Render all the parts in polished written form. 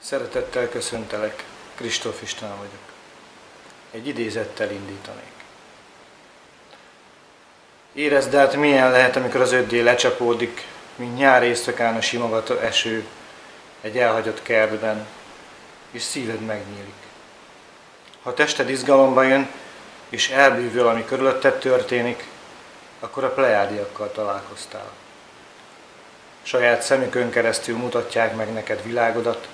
Szeretettel köszöntelek, Kristóf István vagyok. Egy idézettel indítanék. Érezd át, milyen lehet, amikor az 5D lecsapódik, mint nyár éjszakán a simogató eső egy elhagyott kertben, és szíved megnyílik. Ha tested izgalomba jön, és elbűvöl, ami körülötted történik, akkor a plejádiakkal találkoztál. Saját szemükön keresztül mutatják meg neked világodat,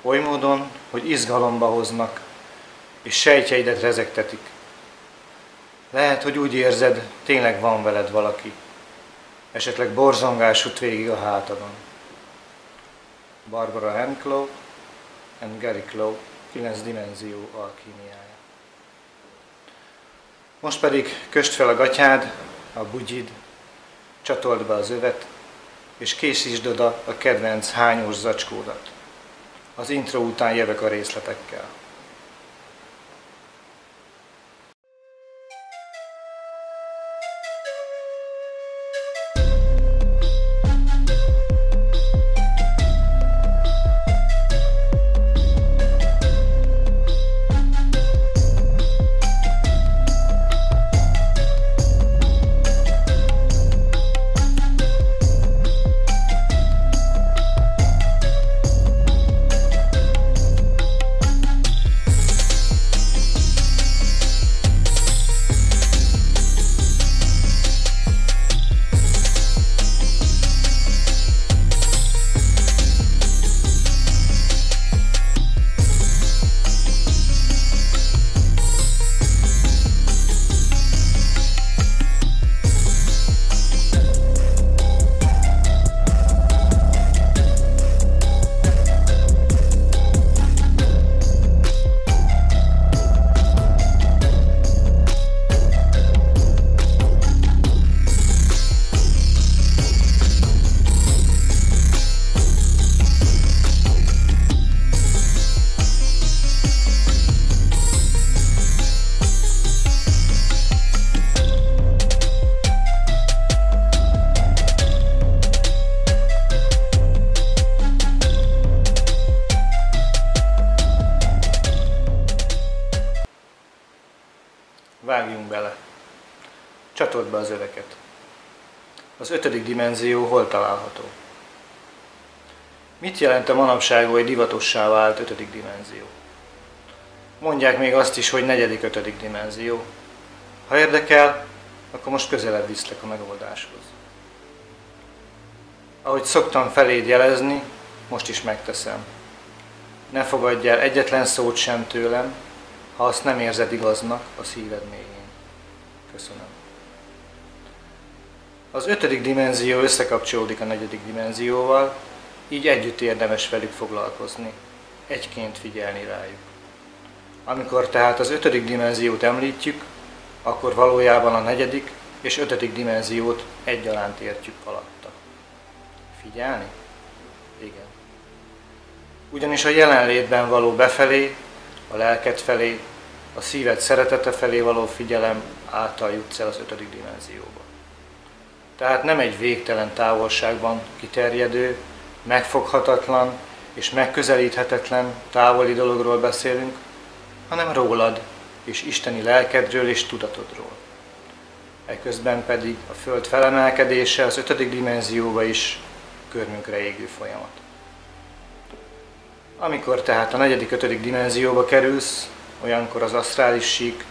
oly módon, hogy izgalomba hoznak, és sejtjeidet rezegtetik. Lehet, hogy úgy érzed, tényleg van veled valaki, esetleg borzongás fut végig a hátadon. Barbara Henslow and Gary Clow, 9 dimenzió alkímiája. Most pedig kösd fel a gatyád, a bugyid, csatold be az övet, és készítsd oda a kedvenc hányós zacskódat. Az intro után jövök a részletekkel. Vágjunk bele. Csatold be az öveket. Az 5. dimenzió hol található? Mit jelent a manapság oly divatossá vált 5. dimenzió? Mondják még azt is, hogy 4., 5. dimenzió. Ha érdekel, akkor most közelebb viszlek a megoldáshoz. Ahogy szoktam feléd jelezni, most is megteszem. Ne fogadj el egyetlen szót sem tőlem, ha azt nem érzed igaznak a szíved mélyén. Köszönöm. Az 5. dimenzió összekapcsolódik a 4. dimenzióval, így együtt érdemes velük foglalkozni, egyként figyelni rájuk. Amikor tehát az 5. dimenziót említjük, akkor valójában a 4. és 5. dimenziót egyaránt értjük alatta. Figyelni? Igen. Ugyanis a jelenlétben való befelé, a lelked felé, a szíved szeretete felé való figyelem által jutsz el az 5. dimenzióba. Tehát nem egy végtelen távolságban kiterjedő, megfoghatatlan és megközelíthetetlen távoli dologról beszélünk, hanem rólad és isteni lelkedről és tudatodról. Eközben pedig a Föld felemelkedése az 5. dimenzióba is körmünkre égő folyamat. Amikor tehát a 4., 5. dimenzióba kerülsz, olyankor az asztrális sík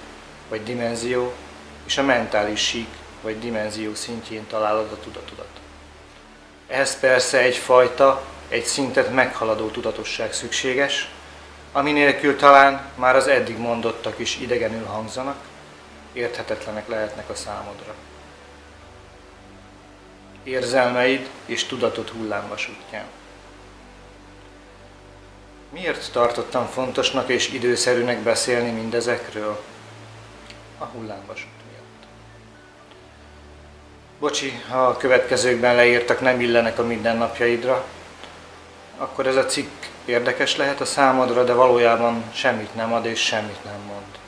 vagy dimenzió és a mentális sík vagy dimenzió szintjén találod a tudatodat. Ehhez persze egy szintet meghaladó tudatosság szükséges, ami nélkül talán már az eddig mondottak is idegenül hangzanak, érthetetlenek lehetnek a számodra. Érzelmeid és tudatod hullámvasútján. Miért tartottam fontosnak és időszerűnek beszélni mindezekről? A hullámvasút miatt. Bocsi, ha a következőkben leírtak nem illenek a mindennapjaidra, akkor ez a cikk érdekes lehet a számodra, de valójában semmit nem ad és semmit nem mond.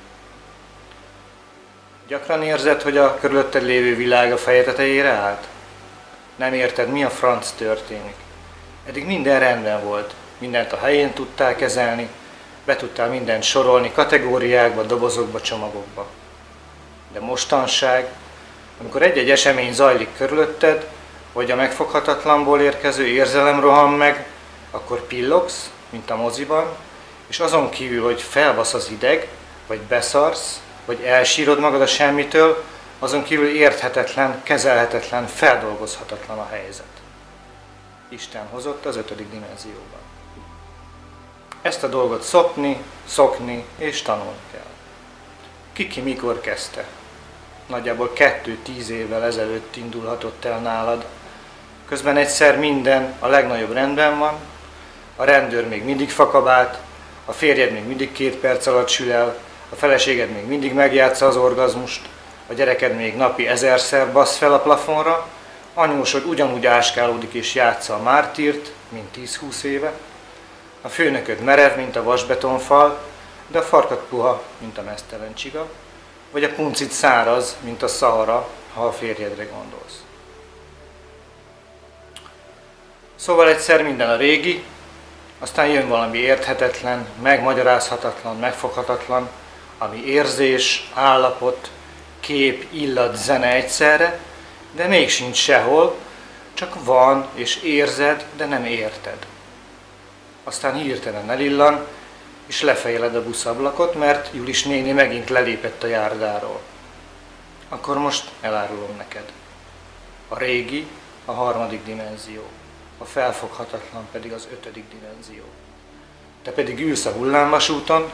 Gyakran érzed, hogy a körülötted lévő világ a feje tetejére állt? Nem érted, mi a franc történik. Eddig minden rendben volt, mindent a helyén tudtál kezelni, be tudtál mindent sorolni kategóriákba, dobozokba, csomagokba. De mostanság, amikor egy-egy esemény zajlik körülötted, vagy a megfoghatatlanból érkező érzelem rohan meg, akkor pillogsz, mint a moziban, és azon kívül, hogy felbasz az ideg, vagy beszarsz, vagy elsírod magad a semmitől, azon kívül érthetetlen, kezelhetetlen, feldolgozhatatlan a helyzet. Isten hozott az 5. dimenzióban. Ezt a dolgot szokni és tanulni kell. Ki mikor kezdte? Nagyjából 2-10 évvel ezelőtt indulhatott el nálad. Közben egyszer minden a legnagyobb rendben van, a rendőr még mindig fakabált, a férjed még mindig 2 perc alatt sül el, a feleséged még mindig megjátsza az orgazmust, a gyereked még napi 1000-szer basz fel a plafonra, anyósod ugyanúgy áskálódik és játsza a mártírt, mint 10-20 éve, a főnököd merev, mint a vasbetonfal, de a farkad puha, mint a meztelen csiga, vagy a puncit száraz, mint a Szahara, ha a férjedre gondolsz. Szóval egyszer minden a régi, aztán jön valami érthetetlen, megmagyarázhatatlan, megfoghatatlan, ami érzés, állapot, kép, illat, zene egyszerre, de még sincs sehol, csak van és érzed, de nem érted. Aztán hirtelen elillan, és lefejled a buszablakot, mert Julis néni megint lelépett a járdáról. Akkor most elárulom neked. A régi a 3. dimenzió, a felfoghatatlan pedig az 5. dimenzió. Te pedig ülsz a hullámvasúton,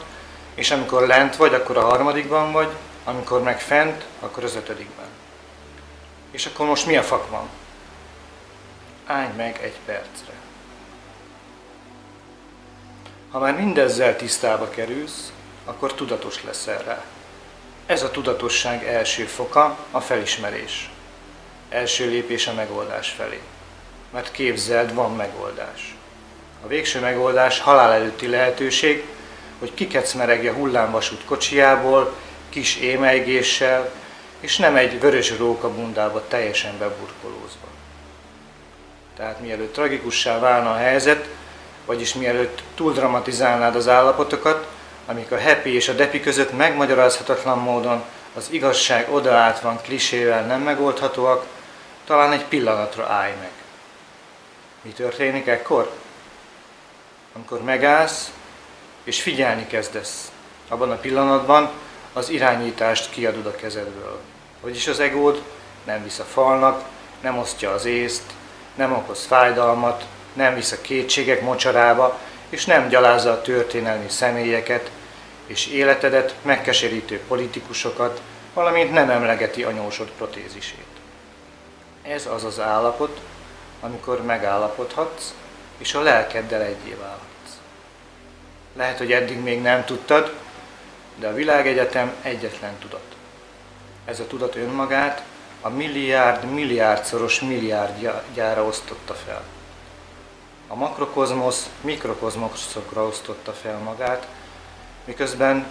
és amikor lent vagy, akkor a 3. vagy, amikor meg fent, akkor az 5. És akkor most mi a fak van? Állj meg 1 percre. Ha már mindezzel tisztába kerülsz, akkor tudatos leszel rá. Ez a tudatosság első foka, a felismerés. Első lépés a megoldás felé. Mert képzeld, van megoldás. A végső megoldás halál előtti lehetőség, hogy kikecmeregj a hullámvasút kocsijából, kis émelygéssel, és nem egy vörös róka bundába teljesen beburkolózva. Tehát mielőtt tragikussá válna a helyzet, vagyis mielőtt túldramatizálnád az állapotokat, amik a happy és a depi között megmagyarázhatatlan módon az igazság odaállt van klisével nem megoldhatóak, talán egy pillanatra állj meg. Mi történik ekkor? Amikor megállsz, és figyelni kezdesz. Abban a pillanatban az irányítást kiadod a kezedből. Vagyis az egód nem visz a falnak, nem osztja az észt, nem okoz fájdalmat, nem visz a kétségek mocsarába, és nem gyalázza a történelmi személyeket, és életedet megkeserítő politikusokat, valamint nem emlegeti anyósod protézisét. Ez az az állapot, amikor megállapodhatsz, és a lelkeddel egyé válhatsz. Lehet, hogy eddig még nem tudtad, de a világegyetem egyetlen tudat. Ez a tudat önmagát a milliárdszoros milliárdjára osztotta fel. A makrokozmosz mikrokozmoszokra osztotta fel magát, miközben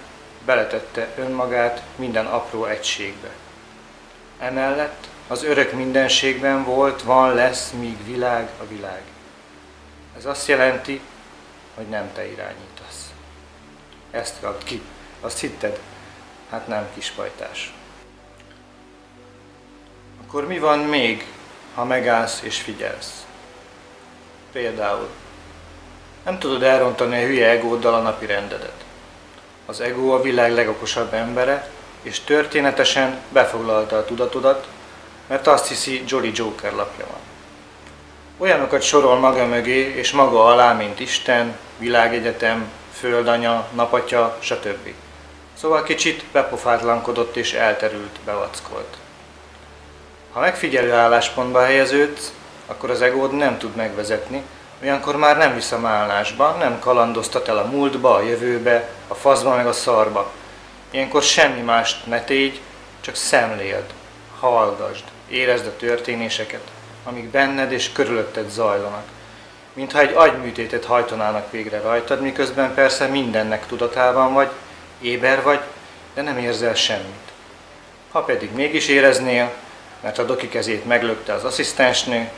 beletette önmagát minden apró egységbe. Emellett az örök mindenségben volt, van, lesz, míg világ a világ. Ez azt jelenti, hogy nem te irányítasz. Ezt kapd ki. Azt hitted? Hát nem, kispajtás. Akkor mi van még, ha megállsz és figyelsz? Például, nem tudod elrontani a hülye egóddal a napi rendedet. Az ego a világ legokosabb embere, és történetesen befoglalta a tudatodat, mert azt hiszi, Jolly Joker lapja van. Olyanokat sorol maga mögé és maga alá, mint Isten, világegyetem, földanya, napatya, stb. Szóval kicsit bepofátlankodott és elterült, bevackolt. Ha megfigyelő álláspontba helyeződsz, akkor az egód nem tud megvezetni, olyankor már nem visz a málnásba, nem kalandoztat el a múltba, a jövőbe, a faszba meg a szarba. Ilyenkor semmi mást ne tégy, csak szemléld, hallgasd, érezd a történéseket, amik benned és körülötted zajlanak. Mintha egy agyműtétet hajtanának végre rajtad, miközben persze mindennek tudatában vagy, éber vagy, de nem érzel semmit. Ha pedig mégis éreznél, mert a doki kezét meglökte az asszisztensnő,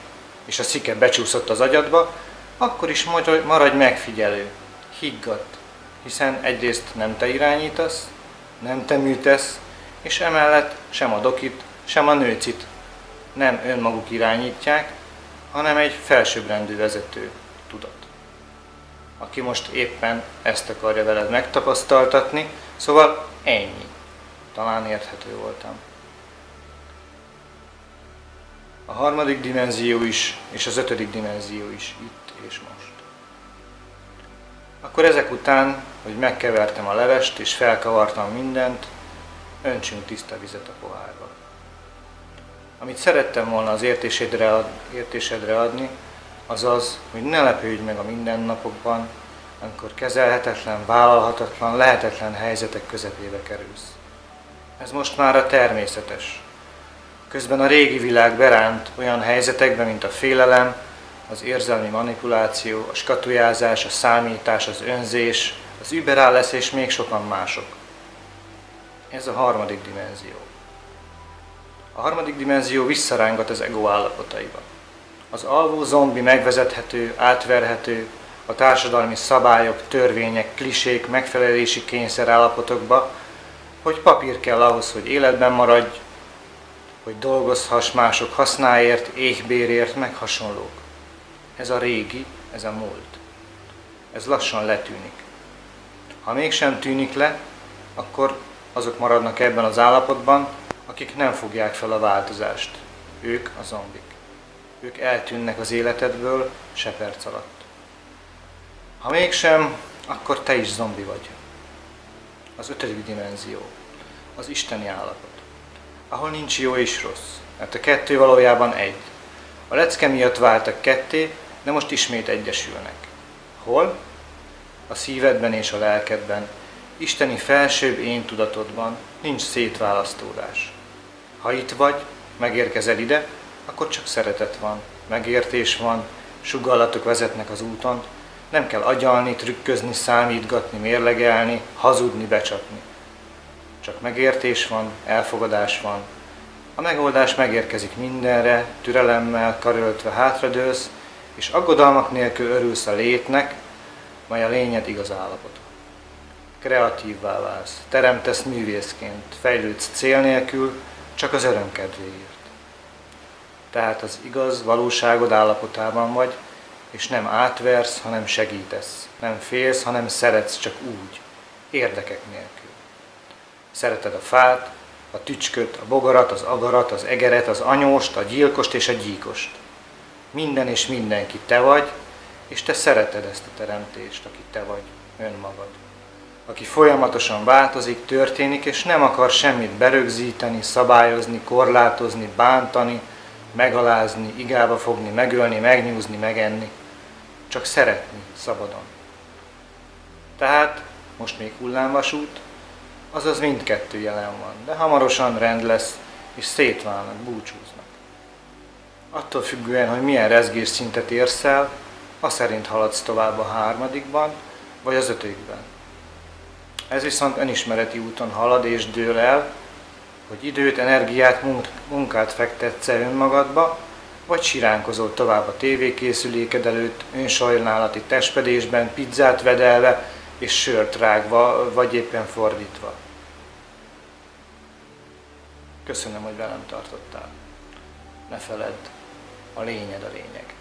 és a szike becsúszott az agyadba, akkor is maradj megfigyelő, higgadt, hiszen egyrészt nem te irányítasz, nem te műtesz, és emellett sem a dokit, sem a nőcit nem önmaguk irányítják, hanem egy felsőbbrendű vezető tudat, aki most éppen ezt akarja veled megtapasztaltatni, szóval ennyi. Talán érthető voltam. A harmadik dimenzió is, és az ötödik dimenzió is itt és most. Akkor ezek után, hogy megkevertem a levest és felkavartam mindent, öntsünk tiszta vizet a pohárba. Amit szerettem volna az értésedre adni, az az, hogy ne lepődj meg a mindennapokban, amikor kezelhetetlen, vállalhatatlan, lehetetlen helyzetek közepébe kerülsz. Ez most már a természetes. Közben a régi világ beránt olyan helyzetekbe, mint a félelem, az érzelmi manipuláció, a skatujázás, a számítás, az önzés, az überállesz és még sokan mások. Ez a harmadik dimenzió. A harmadik dimenzió visszarángat az ego állapotaiba. Az alvó zombi megvezethető, átverhető, a társadalmi szabályok, törvények, klisék, megfelelési kényszer állapotokba, hogy papír kell ahhoz, hogy életben maradj, hogy dolgozhass mások hasznáért, éhbérért, meg hasonlók. Ez a régi, ez a múlt. Ez lassan letűnik. Ha mégsem tűnik le, akkor azok maradnak ebben az állapotban, akik nem fogják fel a változást. Ők a zombik. Ők eltűnnek az életedből se perc alatt. Ha mégsem, akkor te is zombi vagy. Az ötödik dimenzió, az isteni állapot, ahol nincs jó és rossz, mert a kettő valójában egy. A lecke miatt váltak ketté, de most ismét egyesülnek. Hol? A szívedben és a lelkedben, isteni felsőbb én tudatodban nincs szétválasztódás. Ha itt vagy, megérkezel ide, akkor csak szeretet van, megértés van, sugallatok vezetnek az úton, nem kell agyalni, trükközni, számítgatni, mérlegelni, hazudni, becsapni. Csak megértés van, elfogadás van. A megoldás megérkezik mindenre, türelemmel, karöltve hátradőlsz, és aggodalmak nélkül örülsz a létnek, mely a lényed igaz állapota. Kreatívvá válsz, teremtesz művészként, fejlődsz cél nélkül, csak az öröm kedvéért. Tehát az igaz valóságod állapotában vagy, és nem átversz, hanem segítesz. Nem félsz, hanem szeretsz csak úgy, érdekek nélkül. Szereted a fát, a tücsköt, a bogarat, az agarat, az egeret, az anyóst, a gyilkost és a gyíkost. Minden és mindenki te vagy, és te szereted ezt a teremtést, aki te vagy, önmagad. Aki folyamatosan változik, történik, és nem akar semmit berögzíteni, szabályozni, korlátozni, bántani, megalázni, igába fogni, megölni, megnyúzni, megenni. Csak szeretni, szabadon. Tehát most még hullámvasút, azaz mindkettő jelen van, de hamarosan rend lesz, és szétválnak, búcsúznak. Attól függően, hogy milyen rezgésszintet érsz el, az szerint haladsz tovább a harmadikban, vagy az ötödikben. Ez viszont önismereti úton halad és dől el, hogy időt, energiát, munkát fektetsz önmagadba, vagy siránkozol tovább a tévékészüléked előtt, önsajnálati testpedésben, pizzát vedelve és sört rágva, vagy éppen fordítva. Köszönöm, hogy velem tartottál. Ne feledd, a lényed a lényeg.